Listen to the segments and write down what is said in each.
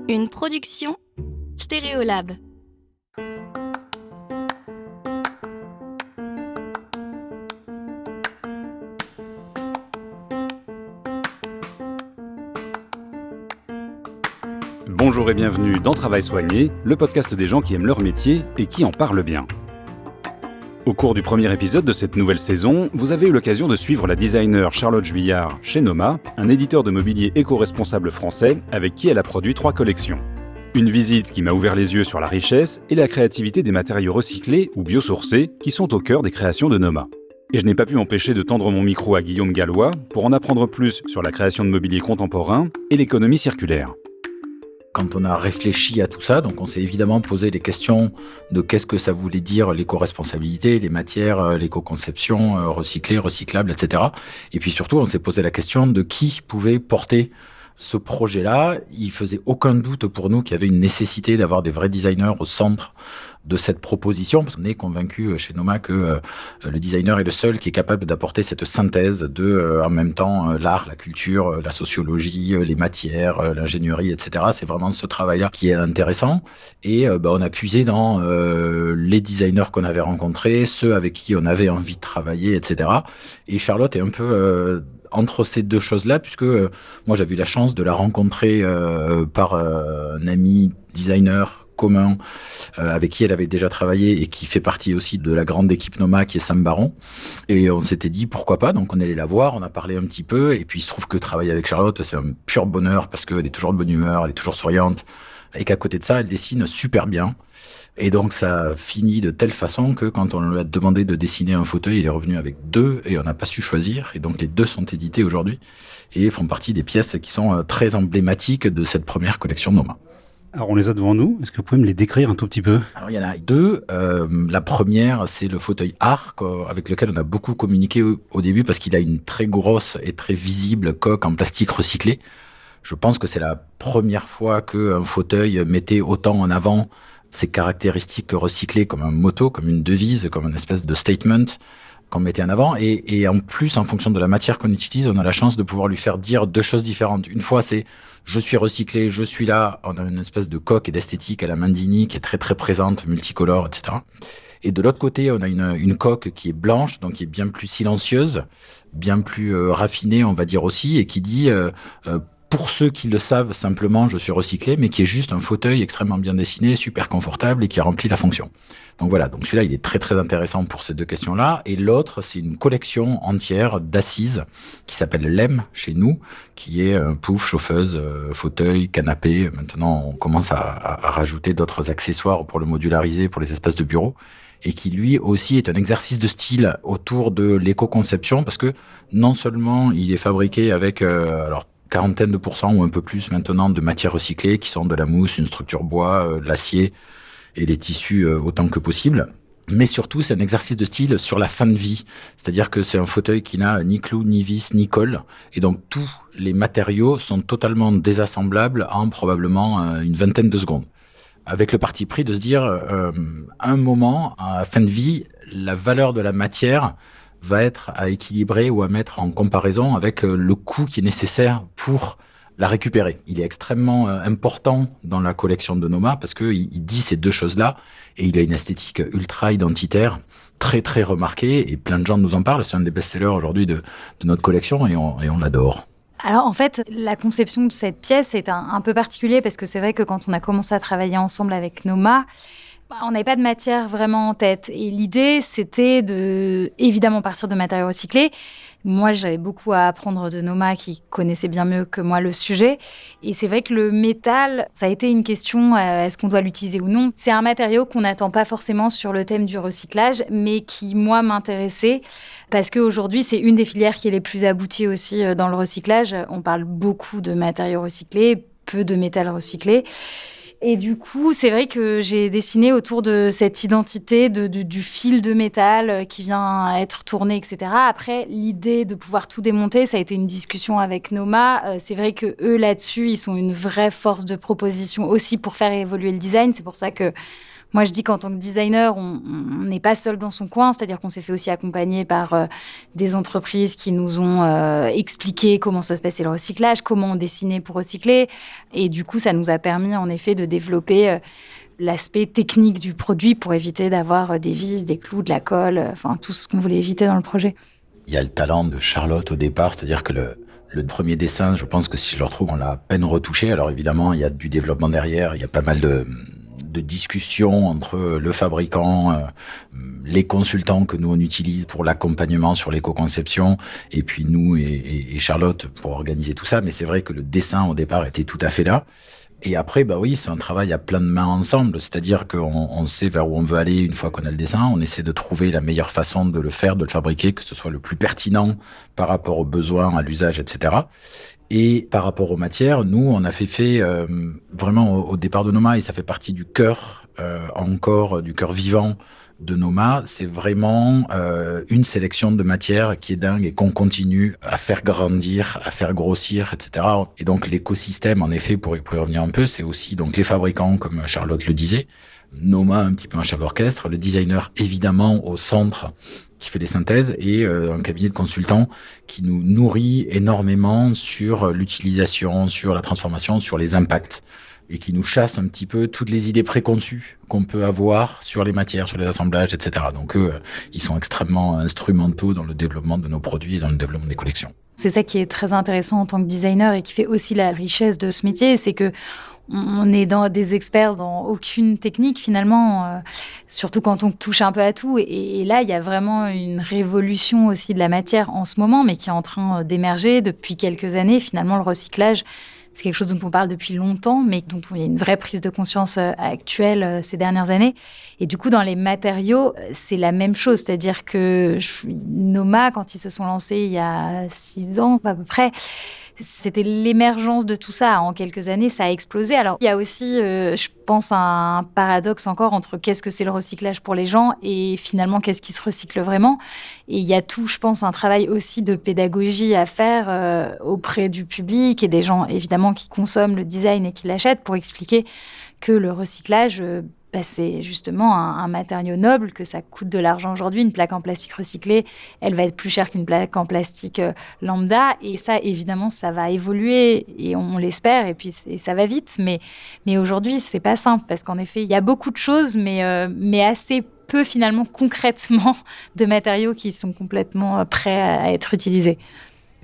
Une production Stéréolab. Bonjour et bienvenue dans Travail soigné, le podcast des gens qui aiment leur métier et qui en parlent bien. Au cours du premier épisode de cette nouvelle saison, vous avez eu l'occasion de suivre la designer Charlotte Juillard chez Noma, un éditeur de mobilier éco-responsable français avec qui elle a produit 3 collections. Une visite qui m'a ouvert les yeux sur la richesse et la créativité des matériaux recyclés ou biosourcés qui sont au cœur des créations de Noma. Et je n'ai pas pu m'empêcher de tendre mon micro à Guillaume Gallois pour en apprendre plus sur la création de mobilier contemporain et l'économie circulaire. Quand on a réfléchi à tout ça, donc on s'est évidemment posé des questions de qu'est-ce que ça voulait dire l'éco-responsabilité, les matières, l'éco-conception, recyclées, recyclables, etc. Et puis surtout, on s'est posé la question de qui pouvait porter ce projet-là. Il faisait aucun doute pour nous qu'il y avait une nécessité d'avoir des vrais designers au centre de cette proposition, parce qu'on est convaincu chez Noma que le designer est le seul qui est capable d'apporter cette synthèse de, en même temps, l'art, la culture, la sociologie, les matières, l'ingénierie, etc. C'est vraiment ce travail-là qui est intéressant. Et on a puisé dans les designers qu'on avait rencontrés, ceux avec qui on avait envie de travailler, etc. Et Charlotte est un peu entre ces deux choses-là, puisque moi j'avais eu la chance de la rencontrer par un ami designer commun avec qui elle avait déjà travaillé et qui fait partie aussi de la grande équipe Noma qui est Sam Baron, et on s'était dit pourquoi pas, donc on allait la voir, on a parlé un petit peu, et puis il se trouve que travailler avec Charlotte c'est un pur bonheur parce qu'elle est toujours de bonne humeur, elle est toujours souriante, et qu'à côté de ça elle dessine super bien. Et donc ça finit de telle façon que quand on lui a demandé de dessiner un fauteuil, il est revenu avec 2 et on n'a pas su choisir, et donc les 2 sont édités aujourd'hui et font partie des pièces qui sont très emblématiques de cette première collection Noma. Alors on les a devant nous, est-ce que vous pouvez me les décrire un tout petit peu ? Alors il y en a 2, la première c'est le fauteuil Arc avec lequel on a beaucoup communiqué au début parce qu'il a une très grosse et très visible coque en plastique recyclé. Je pense que c'est la première fois qu'un fauteuil mettait autant en avant ses caractéristiques recyclées comme un motto, comme une devise, comme une espèce de statement qu'on mettait en avant. Et en plus, en fonction de la matière qu'on utilise, on a la chance de pouvoir lui faire dire 2 choses différentes. Une fois, c'est « je suis recyclé, je suis là ». On a une espèce de coque et d'esthétique à la Mandini qui est très très présente, multicolore, etc. Et de l'autre côté, on a une coque qui est blanche, donc qui est bien plus silencieuse, bien plus raffinée, on va dire aussi, et qui dit pour ceux qui le savent simplement, je suis recyclé, mais qui est juste un fauteuil extrêmement bien dessiné, super confortable et qui remplit la fonction. Donc voilà, donc celui-là, il est très très intéressant pour ces 2 questions-là. Et l'autre, c'est une collection entière d'assises qui s'appelle l'EM chez nous, qui est pouf, chauffeuse, fauteuil, canapé. Maintenant, on commence à rajouter d'autres accessoires pour le modulariser, pour les espaces de bureau. Et qui lui aussi est un exercice de style autour de l'éco-conception, parce que non seulement il est fabriqué avec, quarantaine de % ou un peu plus maintenant de matières recyclées qui sont de la mousse, une structure bois, de l'acier et les tissus autant que possible. Mais surtout, c'est un exercice de style sur la fin de vie. C'est-à-dire que c'est un fauteuil qui n'a ni clou, ni vis, ni colle. Et donc, tous les matériaux sont totalement désassemblables en probablement une vingtaine de secondes. Avec le parti pris de se dire, un moment, à la fin de vie, la valeur de la matière va être à équilibrer ou à mettre en comparaison avec le coût qui est nécessaire pour la récupérer. Il est extrêmement important dans la collection de Noma parce qu'il dit ces 2 choses-là et il a une esthétique ultra identitaire, très très remarquée, et plein de gens nous en parlent. C'est un des best-sellers aujourd'hui de notre collection et on l'adore. Alors en fait, la conception de cette pièce est un peu particulier parce que c'est vrai que quand on a commencé à travailler ensemble avec Noma, on n'avait pas de matière vraiment en tête. Et l'idée, c'était de, évidemment, partir de matériaux recyclés. Moi, j'avais beaucoup à apprendre de Noma, qui connaissait bien mieux que moi le sujet. Et c'est vrai que le métal, ça a été une question, est-ce qu'on doit l'utiliser ou non ? C'est un matériau qu'on n'attend pas forcément sur le thème du recyclage, mais qui, moi, m'intéressait. Parce qu'aujourd'hui, c'est une des filières qui est les plus abouties aussi dans le recyclage. On parle beaucoup de matériaux recyclés, peu de métal recyclé. Et du coup, c'est vrai que j'ai dessiné autour de cette identité du fil de métal qui vient être tourné, etc. Après, l'idée de pouvoir tout démonter, ça a été une discussion avec Noma. C'est vrai que eux, là-dessus, ils sont une vraie force de proposition aussi pour faire évoluer le design. C'est pour ça que Moi, je dis qu'en tant que designer, on n'est pas seul dans son coin, c'est-à-dire qu'on s'est fait aussi accompagner par des entreprises qui nous ont expliqué comment ça se passait le recyclage, comment on dessinait pour recycler. Et du coup, ça nous a permis en effet de développer l'aspect technique du produit pour éviter d'avoir des vis, des clous, de la colle, enfin tout ce qu'on voulait éviter dans le projet. Il y a le talent de Charlotte au départ, c'est-à-dire que le premier dessin, je pense que si je le retrouve, on l'a à peine retouché. Alors évidemment, il y a du développement derrière, il y a pas mal de discussions entre le fabricant, les consultants que nous on utilise pour l'accompagnement sur l'éco-conception, et puis nous et Charlotte pour organiser tout ça. Mais c'est vrai que le dessin au départ était tout à fait là. Et après, bah oui, c'est un travail à plein de mains ensemble. C'est-à-dire qu'on sait vers où on veut aller une fois qu'on a le dessin. On essaie de trouver la meilleure façon de le faire, de le fabriquer, que ce soit le plus pertinent par rapport aux besoins, à l'usage, etc. Et par rapport aux matières, nous, on a fait vraiment au départ de Noma, et ça fait partie du cœur, encore du cœur vivant de Noma, c'est vraiment une sélection de matières qui est dingue et qu'on continue à faire grandir, à faire grossir, etc. Et donc l'écosystème, en effet, pour y revenir un peu, c'est aussi donc les fabricants, comme Charlotte le disait, Noma un petit peu un chef d'orchestre, le designer évidemment au centre qui fait des synthèses, et un cabinet de consultants qui nous nourrit énormément sur l'utilisation, sur la transformation, sur les impacts, et qui nous chasse un petit peu toutes les idées préconçues qu'on peut avoir sur les matières, sur les assemblages, etc. Donc eux, ils sont extrêmement instrumentaux dans le développement de nos produits et dans le développement des collections. C'est ça qui est très intéressant en tant que designer et qui fait aussi la richesse de ce métier, c'est que on est des experts dans aucune technique finalement, surtout quand on touche un peu à tout. Et là, il y a vraiment une révolution aussi de la matière en ce moment, mais qui est en train d'émerger depuis quelques années. Finalement, le recyclage, c'est quelque chose dont on parle depuis longtemps, mais dont il y a une vraie prise de conscience actuelle ces dernières années. Et du coup, dans les matériaux, c'est la même chose. C'est-à-dire que Noma, quand ils se sont lancés il y a 6 ans à peu près, c'était l'émergence de tout ça. En quelques années, ça a explosé. Alors, il y a aussi, je pense, un paradoxe encore entre qu'est-ce que c'est le recyclage pour les gens et finalement, qu'est-ce qui se recycle vraiment. Et il y a tout, je pense, un travail aussi de pédagogie à faire auprès du public et des gens, évidemment, qui consomment le design et qui l'achètent pour expliquer que le recyclage... c'est justement un matériau noble, que ça coûte de l'argent aujourd'hui. Une plaque en plastique recyclée, elle va être plus chère qu'une plaque en plastique lambda. Et ça, évidemment, ça va évoluer et on l'espère. Et puis, ça va vite. Mais aujourd'hui, c'est pas simple parce qu'en effet, il y a beaucoup de choses, mais assez peu finalement concrètement de matériaux qui sont complètement prêts à être utilisés.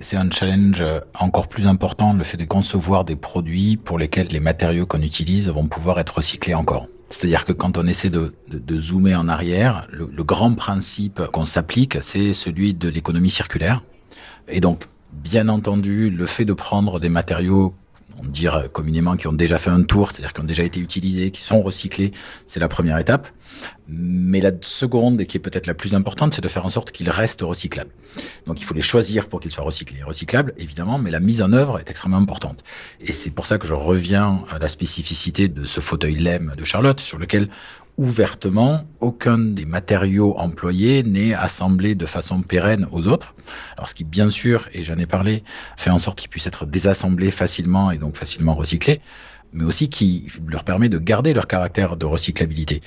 C'est un challenge encore plus important, le fait de concevoir des produits pour lesquels les matériaux qu'on utilise vont pouvoir être recyclés encore. C'est-à-dire que quand on essaie de zoomer en arrière, le grand principe qu'on s'applique, c'est celui de l'économie circulaire. Et donc, bien entendu, le fait de prendre des matériaux, on dirait communément, qui ont déjà fait un tour, c'est-à-dire qui ont déjà été utilisés, qui sont recyclés, c'est la première étape. Mais la seconde, et qui est peut-être la plus importante, c'est de faire en sorte qu'ils restent recyclables. Donc il faut les choisir pour qu'ils soient recyclés. Recyclables, évidemment, mais la mise en œuvre est extrêmement importante. Et c'est pour ça que je reviens à la spécificité de ce fauteuil LEM de Charlotte, sur lequel, ouvertement, aucun des matériaux employés n'est assemblé de façon pérenne aux autres. Alors ce qui, bien sûr, et j'en ai parlé, fait en sorte qu'ils puissent être désassemblés facilement et donc facilement recyclés, mais aussi qui leur permet de garder leur caractère de recyclabilité.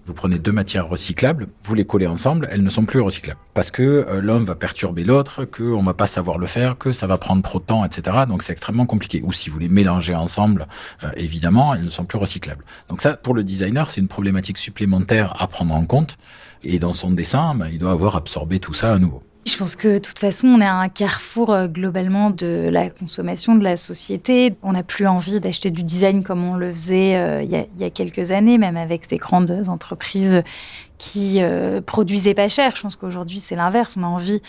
Vous prenez 2 matières recyclables, vous les collez ensemble, elles ne sont plus recyclables. Parce que l'un va perturber l'autre, qu'on va pas savoir le faire, que ça va prendre trop de temps, etc. Donc c'est extrêmement compliqué. Ou si vous les mélangez ensemble, évidemment, elles ne sont plus recyclables. Donc ça, pour le designer, c'est une problématique supplémentaire à prendre en compte. Et dans son dessin, il doit avoir absorbé tout ça à nouveau. Je pense que de toute façon, on est à un carrefour globalement de la consommation de la société. On n'a plus envie d'acheter du design comme on le faisait il y a quelques années, même avec des grandes entreprises qui produisaient pas cher. Je pense qu'aujourd'hui, c'est l'inverse. On a envie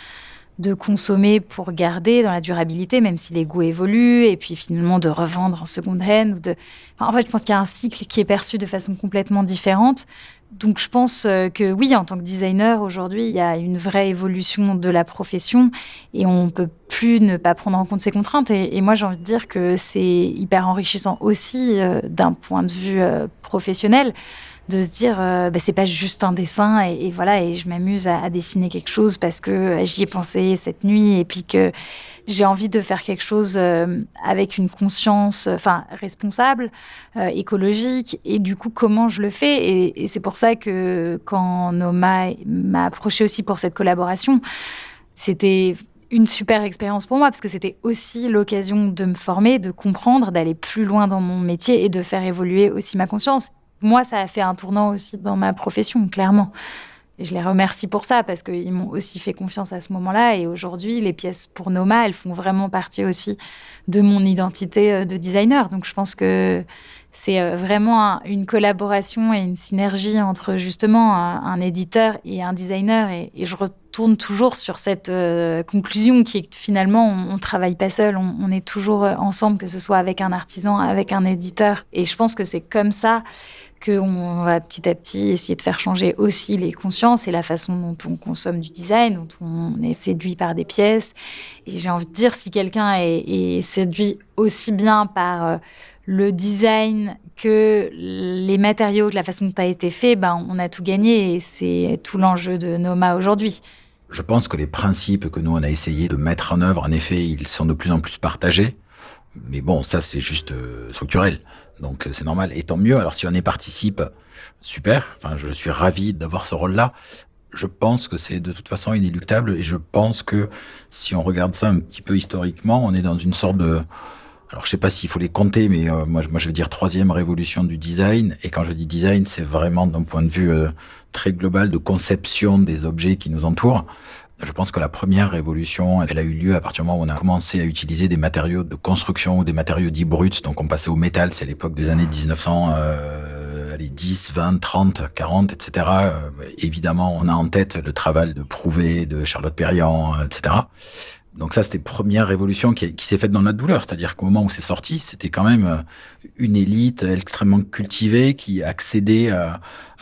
de consommer pour garder dans la durabilité, même si les goûts évoluent, et puis finalement de revendre en seconde hand. En fait, je pense qu'il y a un cycle qui est perçu de façon complètement différente. Donc je pense que oui, en tant que designer, aujourd'hui, il y a une vraie évolution de la profession et on ne peut plus ne pas prendre en compte ces contraintes. Et moi, j'ai envie de dire que c'est hyper enrichissant aussi d'un point de vue professionnel de se dire c'est pas juste un dessin et voilà, et je m'amuse à dessiner quelque chose parce que j'y ai pensé cette nuit et puis que j'ai envie de faire quelque chose avec une conscience responsable, écologique, et du coup comment je le fais, et c'est pour ça que quand Noma m'a approché aussi pour cette collaboration, c'était une super expérience pour moi parce que c'était aussi l'occasion de me former, de comprendre, d'aller plus loin dans mon métier et de faire évoluer aussi ma conscience. Moi, ça a fait un tournant aussi dans ma profession, clairement. Et je les remercie pour ça parce qu'ils m'ont aussi fait confiance à ce moment-là. Et aujourd'hui, les pièces pour Noma, elles font vraiment partie aussi de mon identité de designer. Donc, je pense que c'est vraiment une collaboration et une synergie entre justement un éditeur et un designer. Et je retourne toujours sur cette conclusion qui est que finalement, on ne travaille pas seul. On est toujours ensemble, que ce soit avec un artisan, avec un éditeur. Et je pense que c'est comme ça qu'on va petit à petit essayer de faire changer aussi les consciences et la façon dont on consomme du design, dont on est séduit par des pièces. Et j'ai envie de dire, si quelqu'un est séduit aussi bien par le design que les matériaux, que la façon dont ça a été fait, on a tout gagné et c'est tout l'enjeu de Noma aujourd'hui. Je pense que les principes que nous, on a essayé de mettre en œuvre, en effet, ils sont de plus en plus partagés. Mais bon, ça, c'est juste structurel. Donc, c'est normal. Et tant mieux. Alors, si on y participe, super. Enfin, je suis ravi d'avoir ce rôle-là. Je pense que c'est de toute façon inéluctable. Et je pense que si on regarde ça un petit peu historiquement, on est dans une sorte de... Alors, je sais pas s'il faut les compter, mais moi, je veux dire 3e révolution du design. Et quand je dis design, c'est vraiment d'un point de vue très global de conception des objets qui nous entourent. Je pense que la première révolution, elle a eu lieu à partir du moment où on a commencé à utiliser des matériaux de construction ou des matériaux dits bruts. Donc, on passait au métal. C'est l'époque des années 1910, 20, 30, 40, etc. Évidemment, on a en tête le travail de Prouvé, de Charlotte Perriand, etc. Donc ça, c'était première révolution qui s'est faite dans la douleur. C'est-à-dire qu'au moment où c'est sorti, c'était quand même une élite extrêmement cultivée qui accédait à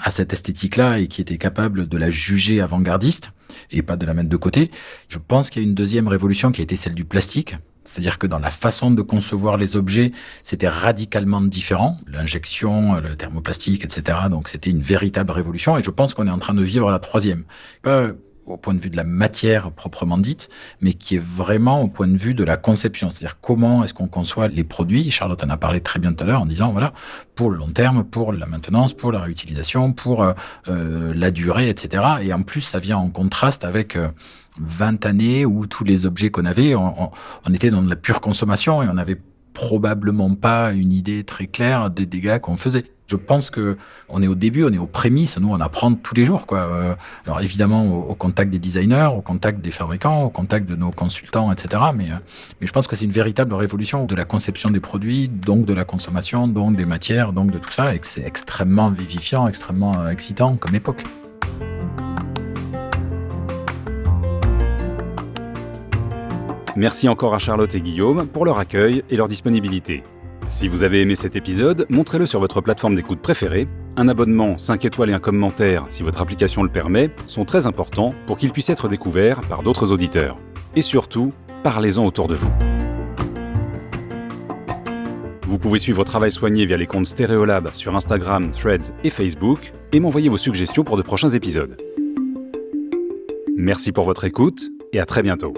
cette esthétique-là et qui était capable de la juger avant-gardiste et pas de la mettre de côté. Je pense qu'il y a une deuxième révolution qui a été celle du plastique. C'est-à-dire que dans la façon de concevoir les objets, c'était radicalement différent. L'injection, le thermoplastique, etc. Donc c'était une véritable révolution et je pense qu'on est en train de vivre la troisième. Pas au point de vue de la matière proprement dite, mais qui est vraiment au point de vue de la conception. C'est-à-dire comment est-ce qu'on conçoit les produits. Charlotte en a parlé très bien tout à l'heure en disant, voilà, pour le long terme, pour la maintenance, pour la réutilisation, pour la durée, etc. Et en plus, ça vient en contraste avec 20 années où tous les objets qu'on avait, on était dans de la pure consommation et on n'avait probablement pas une idée très claire des dégâts qu'on faisait. Je pense que on est au début, on est aux prémices. Nous, on apprend tous les jours, quoi. Alors évidemment, au contact des designers, au contact des fabricants, au contact de nos consultants, etc. Mais je pense que c'est une véritable révolution de la conception des produits, donc de la consommation, donc des matières, donc de tout ça, et que c'est extrêmement vivifiant, extrêmement excitant comme époque. Merci encore à Charlotte et Guillaume pour leur accueil et leur disponibilité. Si vous avez aimé cet épisode, montrez-le sur votre plateforme d'écoute préférée. Un abonnement, 5 étoiles et un commentaire, si votre application le permet, sont très importants pour qu'il puisse être découvert par d'autres auditeurs. Et surtout, parlez-en autour de vous. Vous pouvez suivre Travail Soigné via les comptes Stéréolab sur Instagram, Threads et Facebook et m'envoyer vos suggestions pour de prochains épisodes. Merci pour votre écoute et à très bientôt.